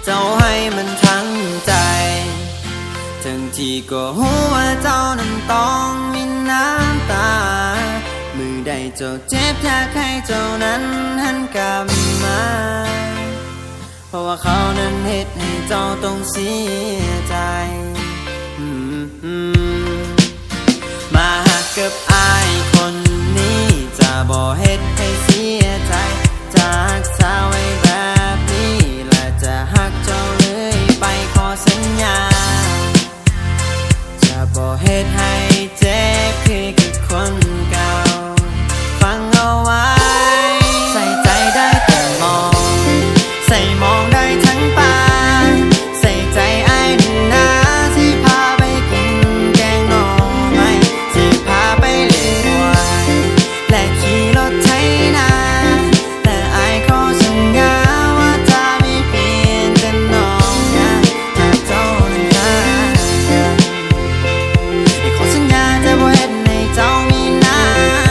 เจ้าให้มันทั้งใจทั้งที่ก็หัวเจ้านั้นต้องมีน้ำตามือใดเจ้าเจ็บอยากให้เจ้านั้นหันกลับมาเพราะว่าเขานั้นเหตุให้เจ้าต้องเสียใจมาหักกับอายคนนี้จะบ่เหตุให้เสียใจจะหักษาไว้แบบนี้และจะหักเจ้าเลยไปขอสัญญาจะบ่เหตุให้เจ็บคือกับคนเก่าฟังเอาไว้ใส่ใจได้แต่มองใส่มองได้ทั้งตาใส่ใจไอ้ดินนาที่พาไปกินแกงหน่อไม้ที่พาไปเลี้ยงควายและขี่รถไถนาแต่ไอ้ขอสัญญาว่าจะไม่เปลี่ยนแต่น้องนะถ้าเจ้านั้นรักกันไอ้ขอสัญญาจะบ่เฮ็ดให้เจ้ามีน้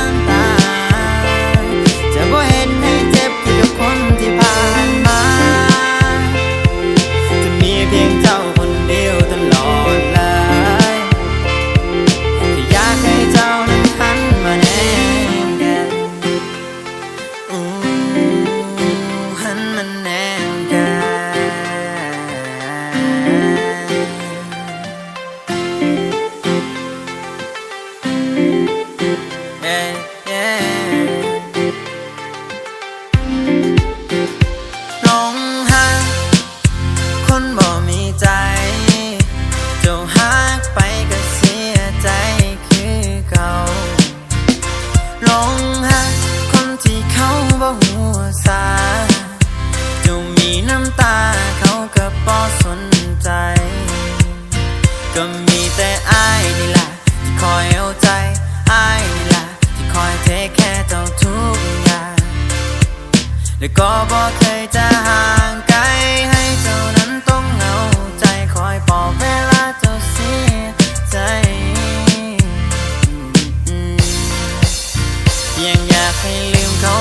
ำตาจะบ่เฮ็ดให้เจ็บคือกับคนที่ผ่านมาจะมีเพียงเจ้าคนเดียวตลอดเลยแค่อยากให้เจ้านั้นหันมาแนมกันหันมาแนมกันลงหักคนบ่มีใจเจ้าหักไปก็เสียใจคือเก่าลงหักคนที่เขาบ่หัวสาเจ้ามีน้ำตาเขาก็บ่สนใจก็มีแต่อ้ายนี่ล่ะที่คอยเอาใจอ้ายนี่ล่ะที่คอยเทคแค่เจ้าทุกอย่างและก็บ่เคยจะห่างไกลให้เจ้านั้นต้องเอาใจคอยปลอบเวลาเจ้าเสียใจยังอยากให้ลืมเขา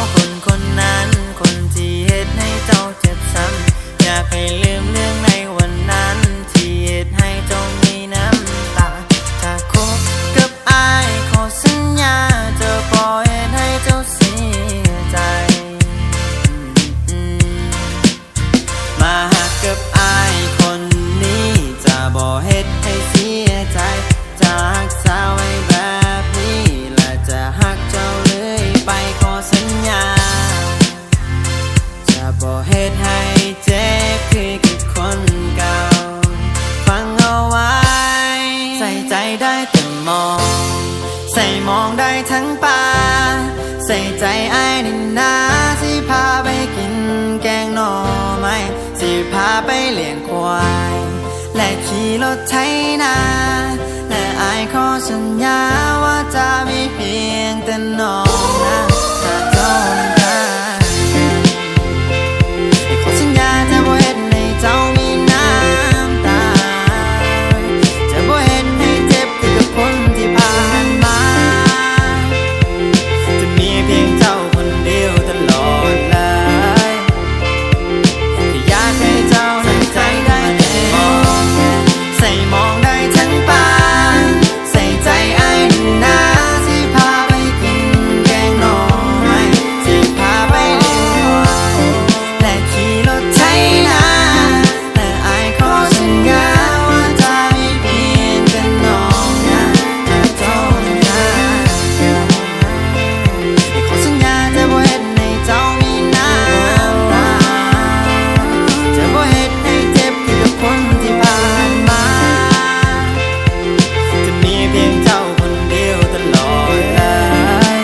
คนนั้นคนที่เหตุให้เจ้าเจ็บซ้ำอยากให้ลืมเรื่องในวันนั้นที่เหตุให้เจ้ามีน้ำตาถ้าคบกับอ้ายขอสัญญาจะปล่อยให้เจ้าเสียใจมาหักกับอ้ายคนนี้จะบ่เฮ็ดให้เสียใจจะหักษาไว้แบบนี้และจะหักเจ้าเลยไปขอสัญญาจะบ่เฮ็ดให้เจ็บคือกับคนเก่าฟังเอาไว้ใส่ใจได้แต่มองใส่มองได้ทั้งตาใส่ใจไอ้นี่นาที่พาไปกินแกงหน่อไม้ที่พาไปเลี้ยงควายและขี่รถไถนาและไอ้ขอสัญญาว่าจะมีเพียงแต่น้องนะถ้าเจ้านั้นรักกันไอ้ขอสัญญาจะบ่เฮ็ดให้เจ้ามีน้ำตาจะบ่เฮ็ดให้เจ็บคือกับคนที่ผ่านมาจะมีเพียงเจ้าคนเดียวตลอดเลยแค่อยากให้เจ้านั้นใจได้แต่มองใส่มองได้ทั้งตาใส่ใจไอ้ดินนาที่พาไปกินแกงหน่อไม้ที่พาไปเลี้ยงควายและขี่รถไถนาและไอ้ขอสัญญาว่าจะมีเพียงแต่น้องนะถ้าเจ้านั้นรักกันไอ้ขอสัญญาจะบ่เฮ็ดให้เจ้ามีน้ำตาจะบ่เฮ็ดให้เจ็บคือกับคนที่ผ่านมาจะมีเพียงเจ้าคนเดียวตลอดเลย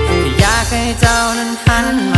แค่อยากให้เจ้านั้นหันมา